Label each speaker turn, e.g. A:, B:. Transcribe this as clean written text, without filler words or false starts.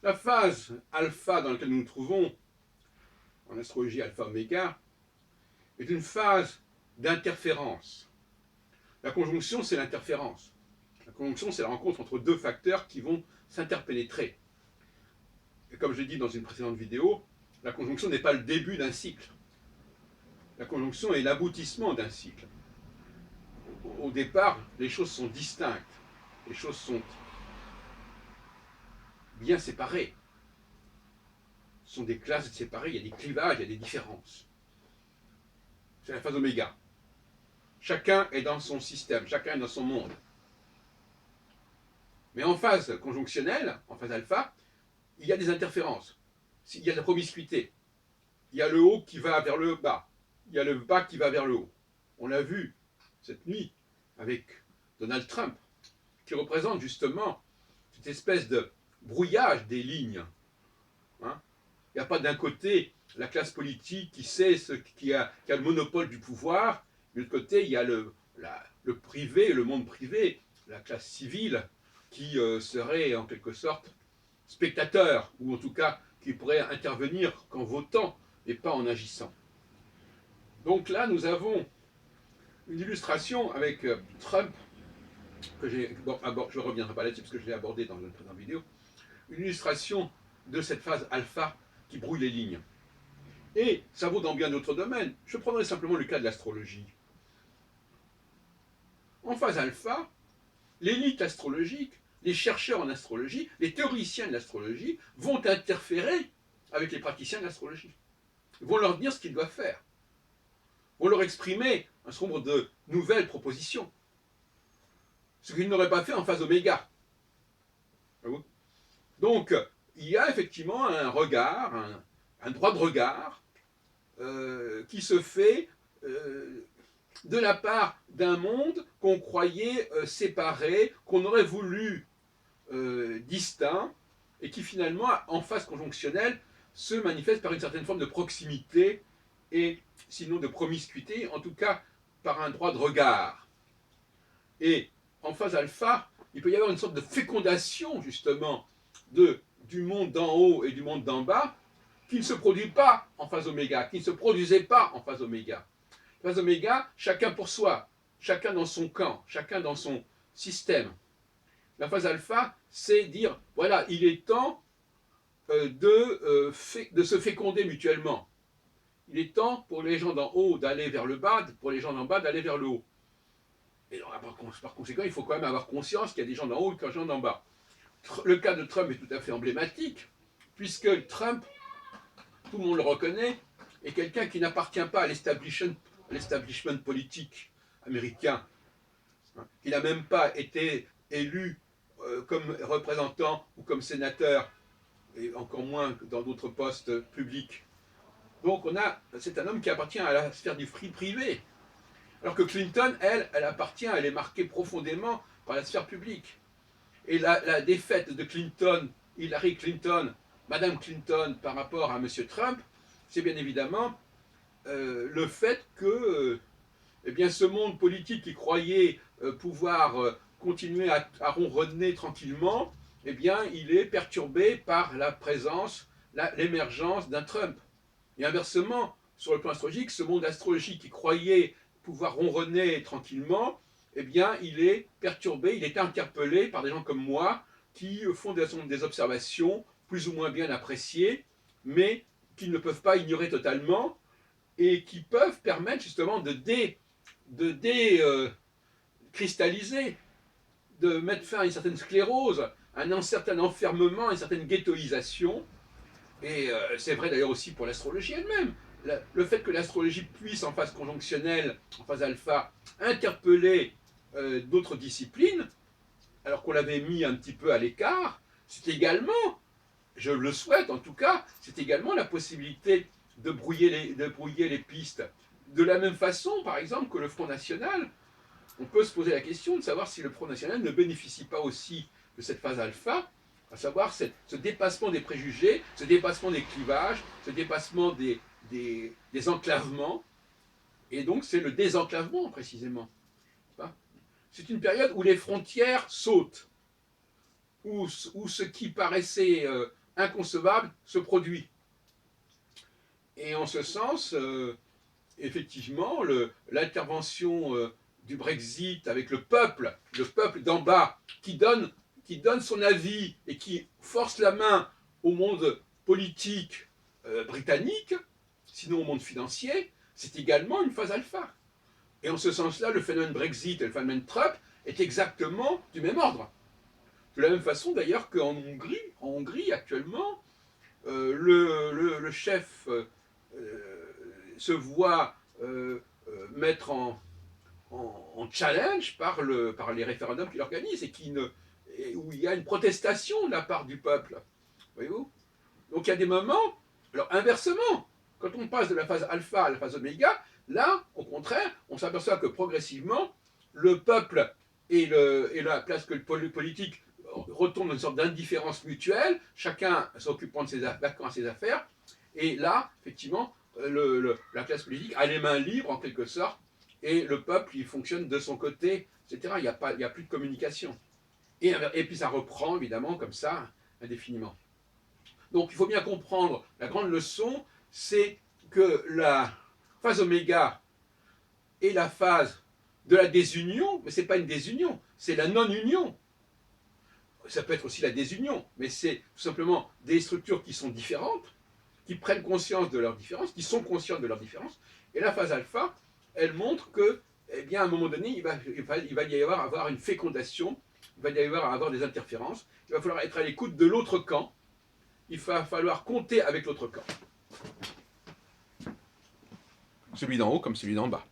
A: La phase alpha dans laquelle nous nous trouvons, en astrologie alpha-oméga, est une phase d'interférence. La conjonction, c'est l'interférence. La conjonction, c'est la rencontre entre deux facteurs qui vont s'interpénétrer. Et comme je l'ai dit dans une précédente vidéo, la conjonction n'est pas le début d'un cycle. La conjonction est l'aboutissement d'un cycle. Au départ, les choses sont distinctes. Les choses sont bien séparées. Ce sont des classes séparées, il y a des clivages, il y a des différences. C'est la phase oméga. Chacun est dans son système, chacun est dans son monde. Mais en phase conjonctionnelle, en phase alpha, il y a des interférences. Il y a de la promiscuité. Il y a le haut qui va vers le bas. Il y a le bas qui va vers le haut. On l'a vu cette nuit avec Donald Trump, qui représente justement cette espèce de brouillage des lignes. Hein. Il n'y a pas d'un côté la classe politique qui sait qui a le monopole du pouvoir, de l'autre côté, il y a le privé, le monde privé, la classe civile, qui serait en quelque sorte spectateur, ou en tout cas qui pourrait intervenir qu'en votant et pas en agissant. Donc là, nous avons une illustration avec Trump, que j'ai, bon, je ne reviendrai pas là-dessus parce que je l'ai abordé dans une précédente vidéo, une illustration de cette phase alpha qui brouille les lignes. Et ça vaut dans bien d'autres domaines. Je prendrai simplement le cas de l'astrologie. En phase alpha, l'élite astrologique, les chercheurs en astrologie, les théoriciens de l'astrologie vont interférer avec les praticiens de l'astrologie. Ils vont leur dire ce qu'ils doivent faire. Ils vont leur exprimer un certain nombre de nouvelles propositions. Ce qu'ils n'auraient pas fait en phase oméga. Donc, il y a effectivement un regard, un droit de regard qui se fait de la part d'un monde qu'on croyait séparé, qu'on aurait voulu distinct, et qui finalement, en phase conjonctionnelle, se manifeste par une certaine forme de proximité, et sinon de promiscuité, en tout cas par un droit de regard. Et en phase alpha, il peut y avoir une sorte de fécondation, justement, du monde d'en haut et du monde d'en bas, qui ne se produit pas en phase oméga, qui ne se produisait pas en phase oméga. Phase oméga, chacun pour soi, chacun dans son camp, chacun dans son système. La phase alpha, c'est dire, voilà, il est temps de se féconder mutuellement. Il est temps pour les gens d'en haut d'aller vers le bas, pour les gens d'en bas d'aller vers le haut. Et par conséquent, il faut quand même avoir conscience qu'il y a des gens d'en haut et des gens d'en bas. Le cas de Trump est tout à fait emblématique, puisque Trump, tout le monde le reconnaît, est quelqu'un qui n'appartient pas à l'establishment politique américain, qui n'a même pas été élu comme représentant ou comme sénateur, et encore moins dans d'autres postes publics. Donc c'est un homme qui appartient à la sphère du privé, alors que Clinton, elle appartient, elle est marquée profondément par la sphère publique. Et la défaite de Clinton, Hillary Clinton, Madame Clinton par rapport à M. Trump, c'est bien évidemment le fait que eh bien, ce monde politique qui croyait pouvoir continuer à ronronner tranquillement, eh bien, il est perturbé par la présence, l'émergence d'un Trump. Et inversement, sur le plan astrologique, ce monde astrologique qui croyait pouvoir ronronner tranquillement, eh bien, il est perturbé, il est interpellé par des gens comme moi qui font des observations plus ou moins bien appréciées, mais qu'ils ne peuvent pas ignorer totalement et qui peuvent permettre justement de décristalliser, de mettre fin à une certaine sclérose, un certain enfermement, une certaine ghettoisation. Et c'est vrai d'ailleurs aussi pour l'astrologie elle-même. Le fait que l'astrologie puisse, en phase conjonctionnelle, en phase alpha, interpeller d'autres disciplines, alors qu'on l'avait mis un petit peu à l'écart, c'est également, je le souhaite en tout cas, c'est également la possibilité de brouiller les pistes. De la même façon, par exemple, que le Front National, on peut se poser la question de savoir si le Front National ne bénéficie pas aussi de cette phase alpha, à savoir ce dépassement des préjugés, ce dépassement des clivages, ce dépassement des enclavements. Et donc c'est le désenclavement précisément. C'est une période où les frontières sautent, où ce qui paraissait inconcevable se produit. Et en ce sens, effectivement, l'intervention du Brexit avec le peuple d'en bas, qui donne son avis et qui force la main au monde politique britannique, sinon au monde financier, c'est également une phase alpha. Et en ce sens-là, le phénomène Brexit et le phénomène Trump est exactement du même ordre. De la même façon d'ailleurs qu'en Hongrie, actuellement, le chef se voit mettre en challenge par les référendums qu'il organise et où il y a une protestation de la part du peuple. Voyez-vous? Donc il y a des moments, alors inversement, quand on passe de la phase alpha à la phase oméga, là, au contraire, on s'aperçoit que progressivement, le peuple et la classe politique retournent dans une sorte d'indifférence mutuelle, chacun s'occupant de ses affaires, et là, effectivement, la classe politique a les mains libres en quelque sorte, et le peuple, il fonctionne de son côté, etc. Il n'y a plus de communication. Et puis ça reprend, évidemment, comme ça, indéfiniment. Donc il faut bien comprendre, la grande leçon, c'est que la phase oméga est la phase de la désunion, mais ce n'est pas une désunion, c'est la non-union. Ça peut être aussi la désunion, mais c'est tout simplement des structures qui sont différentes, qui prennent conscience de leurs différences, qui sont conscientes de leurs différences. Et la phase alpha, elle montre que, eh bien, à un moment donné, il va y avoir une fécondation, il va y avoir des interférences, il va falloir être à l'écoute de l'autre camp, il va falloir compter avec l'autre camp. Celui d'en haut comme celui d'en bas.